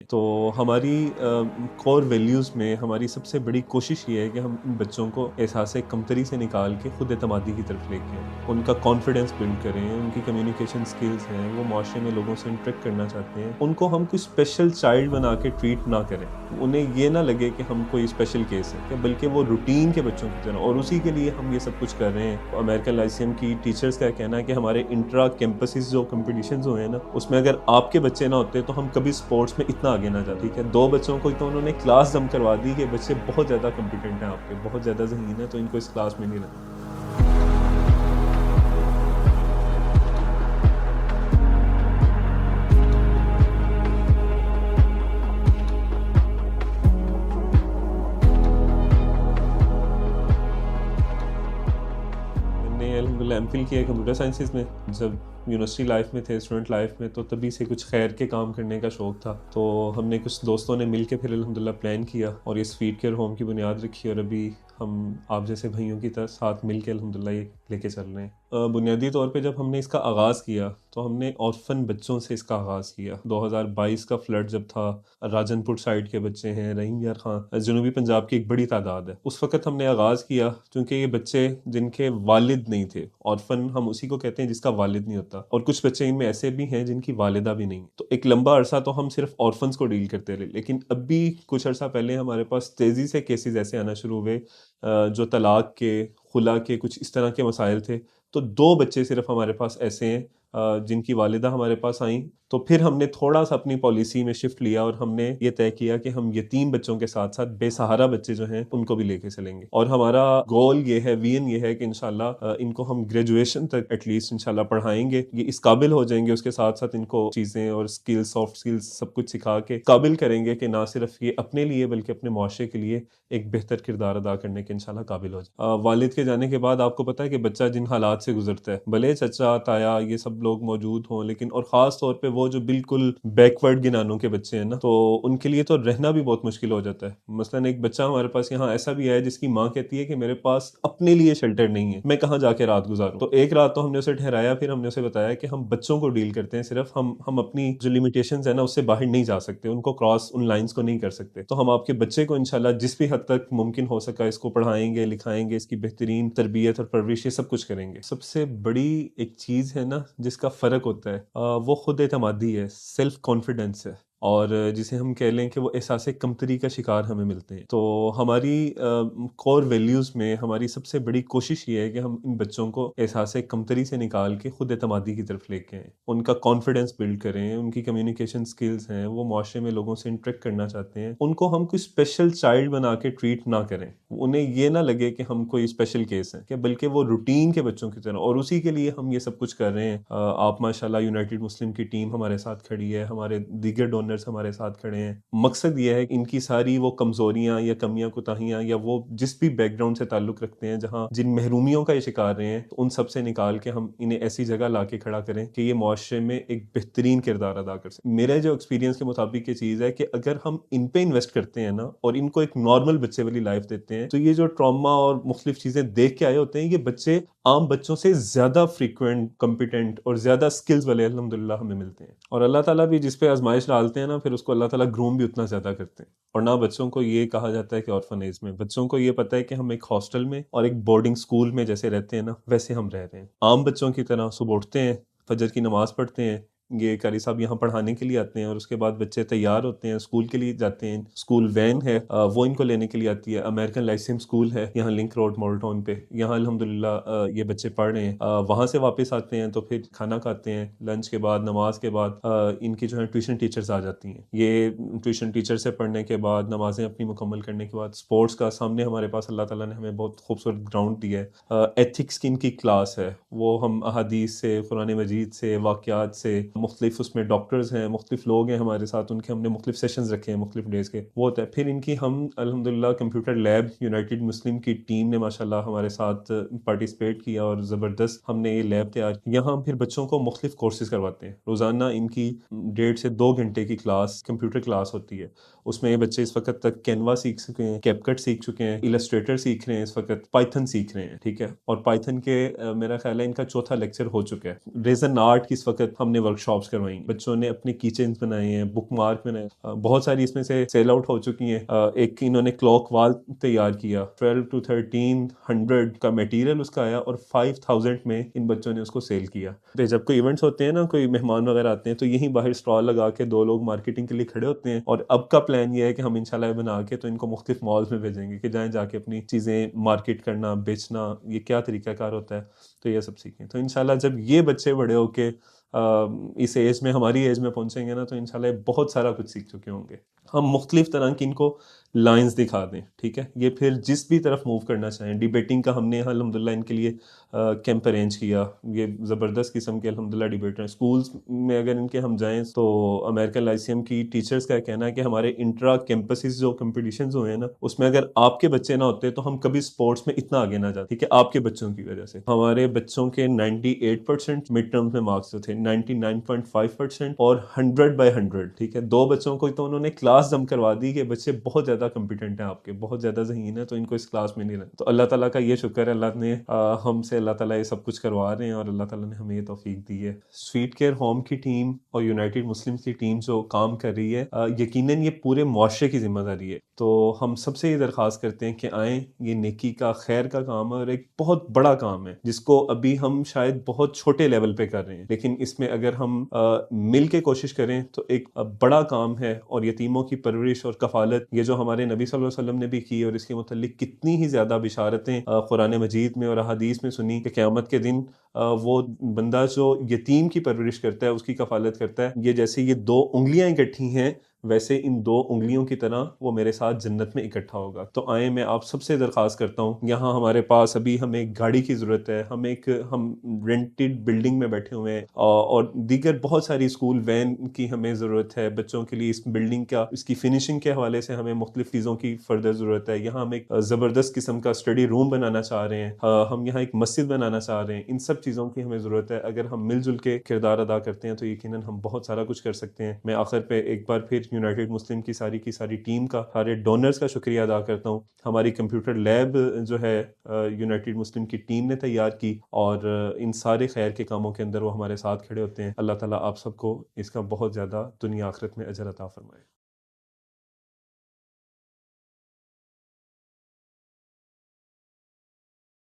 تو ہماری کور ویلیوز میں ہماری سب سے بڑی کوشش یہ ہے کہ ہم ان بچوں کو احساس کمتری سے نکال کے خود اعتمادی کی طرف لے کے آئیں، ان کا کانفیڈنس بلڈ کریں، ان کی کمیونیکیشن سکلز ہیں، وہ معاشرے میں لوگوں سے انٹریکٹ کرنا چاہتے ہیں، ان کو ہم کوئی اسپیشل چائلڈ بنا کے ٹریٹ نہ کریں، انہیں یہ نہ لگے کہ ہم کوئی اسپیشل کیس ہے کہ بلکہ وہ روٹین کے بچوں کی طرح، اور اسی کے لیے ہم یہ سب کچھ کر رہے ہیں۔ امریکن لائسیم کی ٹیچرز کا کہنا ہے کہ ہمارے انٹرا کیمپسز جو کمپٹیشنز ہوئے ہیں نا، اس میں اگر آپ کے بچے نہ ہوتے تو ہم کبھی سپورٹس میں اتنا آگے نہ جاتے۔ ٹھیک ہے، 2 بچوں کو تو انہوں نے کلاس دم کروا دی کہ بچے بہت زیادہ کمپیٹنٹ ہیں، آپ کے بہت زیادہ ذہین ہیں، تو ان کو اس کلاس میں نہیں رکھنا۔ میں نے الحمدللہ ایم فل کیا ہے کمپیوٹر سائنسز میں۔ جب یونیورسٹی لائف میں تھے، اسٹوڈنٹ لائف میں، تو تبھی سے کچھ خیر کے کام کرنے کا شوق تھا، تو ہم نے کچھ دوستوں نے مل کے پھر الحمدللہ پلان کیا اور اس فیڈ کیئر ہوم کی بنیاد رکھی، اور ابھی ہم آپ جیسے بھائیوں کی طرح ساتھ مل کے الحمدللہ یہ لے کے چل رہے ہیں۔ بنیادی طور پہ جب ہم نے اس کا آغاز کیا تو ہم نے آرفن بچوں سے اس کا آغاز کیا۔ 2022 کا فلڈ جب تھا، راجن پور سائڈ کے بچے ہیں، رحیم یار خان، جنوبی پنجاب کی ایک بڑی تعداد ہے، اس وقت ہم نے آغاز کیا کیونکہ یہ بچے جن کے والد نہیں تھے، آرفن ہم اسی کو کہتے ہیں جس کا والد نہیں ہوتا، اور کچھ بچے ان میں ایسے بھی ہیں جن کی والدہ بھی نہیں، تو ایک لمبا عرصہ تو ہم صرف آرفنس کو ڈیل کرتے رہے، لیکن اب بھی کچھ عرصہ پہلے ہمارے پاس تیزی سے کیسز ایسے آنا شروع ہوئے جو طلاق کے، خلا کے، کچھ اس طرح کے مسائل تھے، تو 2 بچے صرف ہمارے پاس ایسے ہیں جن کی والدہ ہمارے پاس آئیں، تو پھر ہم نے تھوڑا سا اپنی پالیسی میں شفٹ لیا اور ہم نے یہ طے کیا کہ ہم یتیم بچوں کے ساتھ ساتھ بے سہارا بچے جو ہیں ان کو بھی لے کے چلیں گے، اور ہمارا گول یہ ہے، وین یہ ہے کہ انشاءاللہ ان کو ہم گریجویشن تک ایٹ لیسٹ انشاءاللہ پڑھائیں گے، یہ اس قابل ہو جائیں گے، اس کے ساتھ ساتھ ان کو چیزیں اور سکلز، سافٹ سکلز سب کچھ سکھا کے قابل کریں گے کہ نہ صرف یہ اپنے لیے بلکہ اپنے معاشرے کے لیے ایک بہتر کردار ادا کرنے کے انشاءاللہ قابل ہو جائے۔ والد کے جانے کے بعد آپ کو پتہ ہے کہ بچہ جن حالات سے گزرتا ہے، بھلے چچا تایا یہ سب لوگ موجود ہوں، لیکن اور خاص طور پہ وہ جو بالکل بیکورڈ گنانوں کے بچے ہیں نا، تو ان کے لیے تو رہنا بھی بہت مشکل ہو جاتا ہے۔ مثلاً ایک بچہ ہمارے پاس یہاں ایسا بھی ہے جس کی ماں کہتی ہے کہ میرے پاس اپنے لیے شیلٹر نہیں ہے، میں کہاں جا کے رات گزاروں، تو ایک رات تو ہم نے اسے ٹھہرایا، پھر ہم نے اسے بتایا کہ ہم بچوں کو ڈیل کرتے ہیں، صرف ہم اپنی جو لمیٹیشنز ہیں نا اس سے باہر نہیں جا سکتے، ان کو کراس، ان لائنز کو نہیں کر سکتے، تو ہم آپ کے بچے کو انشاءاللہ جس بھی حد تک ممکن ہو سکا اس کو پڑھائیں گے، لکھائیں گے، اس کی بہترین تربیت اور پرورش یہ سب کچھ کریں گے۔ سب سے بڑی ایک چیز ہے نا جس کا فرق ہوتا ہے وہ خود اعتمادی ہے، سیلف کانفیڈنس ہے، اور جسے ہم کہہ لیں کہ وہ احساس کمتری کا شکار ہمیں ملتے ہیں۔ تو ہماری کور ویلیوز میں ہماری سب سے بڑی کوشش یہ ہے کہ ہم ان بچوں کو احساس کمتری سے نکال کے خود اعتمادی کی طرف لے کے آئیں، ان کا کانفیڈنس بلڈ کریں، ان کی کمیونیکیشن سکلز ہیں، وہ معاشرے میں لوگوں سے انٹریکٹ کرنا چاہتے ہیں، ان کو ہم کوئی اسپیشل چائلڈ بنا کے ٹریٹ نہ کریں، انہیں یہ نہ لگے کہ ہم کوئی اسپیشل کیس ہیں کہ بلکہ وہ روٹین کے بچوں کی طرح، اور اسی کے لیے ہم یہ سب کچھ کر رہے ہیں۔ آپ ماشاءاللہ یونائٹڈ مسلم کی ٹیم ہمارے ساتھ کھڑی ہے، ہمارے دیگر ڈونرز ہمارے ساتھ کھڑے ہیں، مقصد یہ ہے کہ ان کی ساری وہ کمزوریاں یا کمیاں کوتاہیاں یا وہ جس بھی بیک گراؤنڈ سے تعلق رکھتے ہیں، جہاں جن محرومیوں کا یہ شکار رہے ہیں، تو ان سب سے نکال کے ہم انہیں ایسی جگہ لا کے کھڑا کریں کہ یہ معاشرے میں ایک بہترین کردار ادا کر سکیں۔ میرے جو ایکسپیرینس کے مطابق یہ چیز ہے کہ اگر ہم ان پہ انویسٹ کرتے ہیں نا اور ان کو ایک نارمل بچے والی لائف دیتے ہیں، تو یہ جو ٹراما اور مختلف چیزیں دیکھ کے آئے ہوتے ہیں، یہ بچے عام بچوں سے زیادہ فریکوینٹ، کمپیٹنٹ اور زیادہ سکلز والے الحمدللہ ہمیں ملتے ہیں، اور اللہ تعالیٰ بھی جس پہ آزمائش ڈالتے ہیں نا، پھر اس کو اللہ تعالیٰ گروم بھی اتنا زیادہ کرتے ہیں۔ اور نہ بچوں کو یہ کہا جاتا ہے کہ آرفنیج میں، بچوں کو یہ پتہ ہے کہ ہم ایک ہاسٹل میں اور ایک بورڈنگ سکول میں جیسے رہتے ہیں نا ویسے ہم رہ رہے ہیں، عام بچوں کی طرح صبح اٹھتے ہیں، فجر کی نماز پڑھتے ہیں، یہ قاری صاحب یہاں پڑھانے کے لیے آتے ہیں، اور اس کے بعد بچے تیار ہوتے ہیں، اسکول کے لیے جاتے ہیں، اسکول وین ہے وہ ان کو لینے کے لیے آتی ہے، امریکن لائسیم اسکول ہے یہاں لنک روڈ مال ٹاؤن پہ، یہاں الحمدللہ یہ بچے پڑھ رہے ہیں، وہاں سے واپس آتے ہیں تو پھر کھانا کھاتے ہیں، لنچ کے بعد، نماز کے بعد ان کی جو ہے ٹیوشن ٹیچرز آ جاتی ہیں، یہ ٹیوشن ٹیچر سے پڑھنے کے بعد، نمازیں اپنی مکمل کرنے کے بعد، سپورٹس کا سامنے ہمارے پاس اللہ تعالیٰ نے ہمیں بہت خوبصورت گراؤنڈ دیا ہے، ایتھکس کی ان کی کلاس ہے، وہ ہم احادیث سے، قرآن مجید سے، واقعات سے، مختلف اس میں ڈاکٹرز ہیں، مختلف لوگ ہیں ہمارے ساتھ، ان کے ہم نے مختلف سیشنز رکھے ہیں مختلف ڈیز کے، وہ ہوتا ہے۔ پھر ان کی ہم الحمدللہ کمپیوٹر لیب یونائٹڈ مسلم کی ٹیم نے ماشاءاللہ ہمارے ساتھ پارٹیسپیٹ کیا، اور زبردست ہم نے یہ لیب تیار کی، یہاں ہم پھر بچوں کو مختلف کورسز کرواتے ہیں، روزانہ ان کی 1.5 سے 2 گھنٹے کی کلاس، کمپیوٹر کلاس ہوتی ہے، اس میں یہ بچے اس وقت تک کینوا سیکھ چکے ہیں، کیپ کٹ سیکھ چکے ہیں، السٹریٹر سیکھ رہے ہیں، اس وقت پائتھن سیکھ رہے ہیں، ٹھیک ہے، اور پائتھن کے میرا خیال ہے ان کا 4تھا لیکچر ہو چکا ہے، ریزن آرٹ کی اس وقت ہم نے ورکشاپ شاپس کروائی, بچوں نے اپنے کی چینز بنائے ہیں, بک مارک بنائے, بہت ساری اس میں سے سیل آؤٹ ہو چکی ہیں. ایک انہوں نے کلاک وال تیار کیا, 12 to 1300 کا میٹیریل اس کا آیا اور 5000 میں ان بچوں نے اس کو سیل کیا. جب کوئی ایونٹس ہوتے ہیں نا, کوئی مہمان وغیرہ آتے ہیں, تو یہیں باہر اسٹال لگا کے 2 لوگ مارکیٹنگ کے لیے کھڑے ہوتے ہیں, اور اب کا پلان یہ ہے کہ ہم انشاءاللہ بنا کے تو ان کو مختلف مالز میں بھیجیں گے کہ جائیں جا کے اپنی چیزیں مارکیٹ کرنا, بیچنا, یہ کیا طریقہ کار ہوتا ہے, تو یہ سب سیکھیں. تو انشاءاللہ جب یہ بچے بڑے ہو کے اس ایج میں, ہماری ایج میں پہنچیں گے نا, تو انشاءاللہ بہت سارا کچھ سیکھ چکے ہوں گے. ہم مختلف طرح کی ان کو لائنز دکھا دیں, ٹھیک ہے, یہ پھر جس بھی طرف موو کرنا چاہیں. ڈیبیٹنگ کا ہم نے الحمدللہ ان کے لیے کیمپ ارینج کیا, یہ زبردست قسم کے الحمدللہ ڈیبیٹر ہیں. اسکولز میں اگر ان کے ہم جائیں تو امریکن لائسیم کی ٹیچرز کا کہنا ہے کہ ہمارے انٹرا کیمپسز جو کمپٹیشنز ہوئے ہیں نا, اس میں اگر آپ کے بچے نہ ہوتے تو ہم کبھی سپورٹس میں اتنا آگے نہ جاتے, ٹھیک ہے, آپ کے بچوں کی وجہ سے. ہمارے بچوں کے 98% مڈ ٹرمز میں مارکس جو تھے, 99.5% اور 100/100, ٹھیک ہے. 2 بچوں کو تو انہوں نے کلاس دم کروا دی کہ بچے بہت زیادہ کمپیٹنٹ ہیں آپ کے, بہت زیادہ ذہین ہیں, تو ان کو اس کلاس میں نہیں رہنا. تو اللہ تعالیٰ کا یہ شکر ہے, اللہ نے ہم سے, اللہ تعالیٰ یہ سب کچھ کروا رہے ہیں, اور اللہ تعالیٰ نے ہمیں یہ توفیق دی ہے. سویٹ کیئر ہوم کی ٹیم اور یونائٹڈ مسلم کی ٹیم جو کام کر رہی ہے, یقیناً یہ پورے معاشرے کی ذمہ داری ہے. تو ہم سب سے یہ درخواست کرتے ہیں کہ آئیں, یہ نیکی کا, خیر کا کام ہے, اور ایک بہت بڑا کام ہے جس کو ابھی ہم شاید بہت چھوٹے لیول پہ کر رہے ہیں, لیکن اس میں اگر ہم مل کے کوشش کریں تو ایک بڑا کام ہے. اور یتیموں کی پرورش اور کفالت, یہ جو ہمارے نبی صلی اللہ علیہ وسلم نے بھی کی, اور اس کے متعلق کتنی ہی زیادہ بشارتیں قرآن مجید میں اور احادیث میں سنی کہ قیامت کے دن وہ بندہ جو یتیم کی پرورش کرتا ہے, اس کی کفالت کرتا ہے, یہ جیسے یہ 2 انگلیاں اکٹھی ہیں, ویسے ان 2 انگلیوں کی طرح وہ میرے ساتھ جنت میں اکٹھا ہوگا. تو آئیں, میں آپ سب سے درخواست کرتا ہوں, یہاں ہمارے پاس ابھی ہمیں ایک گاڑی کی ضرورت ہے, ہم رینٹڈ بلڈنگ میں بیٹھے ہوئے ہیں, اور دیگر بہت ساری اسکول وین کی ہمیں ضرورت ہے بچوں کے لیے. اس بلڈنگ کا, اس کی فنیشنگ کے حوالے سے ہمیں مختلف چیزوں کی فردر ضرورت ہے. یہاں ہم ایک زبردست قسم کا اسٹڈی روم بنانا چاہ رہے ہیں, ہم یہاں ایک مسجد بنانا چاہ رہے ہیں. ان سب چیزوں کی ہمیں ضرورت ہے. اگر ہم مل جل کے کردار ادا کرتے ہیں تو یقیناً ہم بہت سارا کچھ کر سکتے ہیں. میں آخر پہ ایک بار پھر یونائٹڈ مسلم کی ساری ٹیم کا, سارے ڈونرز کا شکریہ ادا کرتا ہوں. ہماری کمپیوٹر لیب جو ہے یونائٹڈ مسلم کی ٹیم نے تیار کی, اور ان سارے خیر کے کاموں کے اندر وہ ہمارے ساتھ کھڑے ہوتے ہیں. اللہ تعالیٰ آپ سب کو اس کا بہت زیادہ دنیا آخرت میں اجر عطا فرمائے.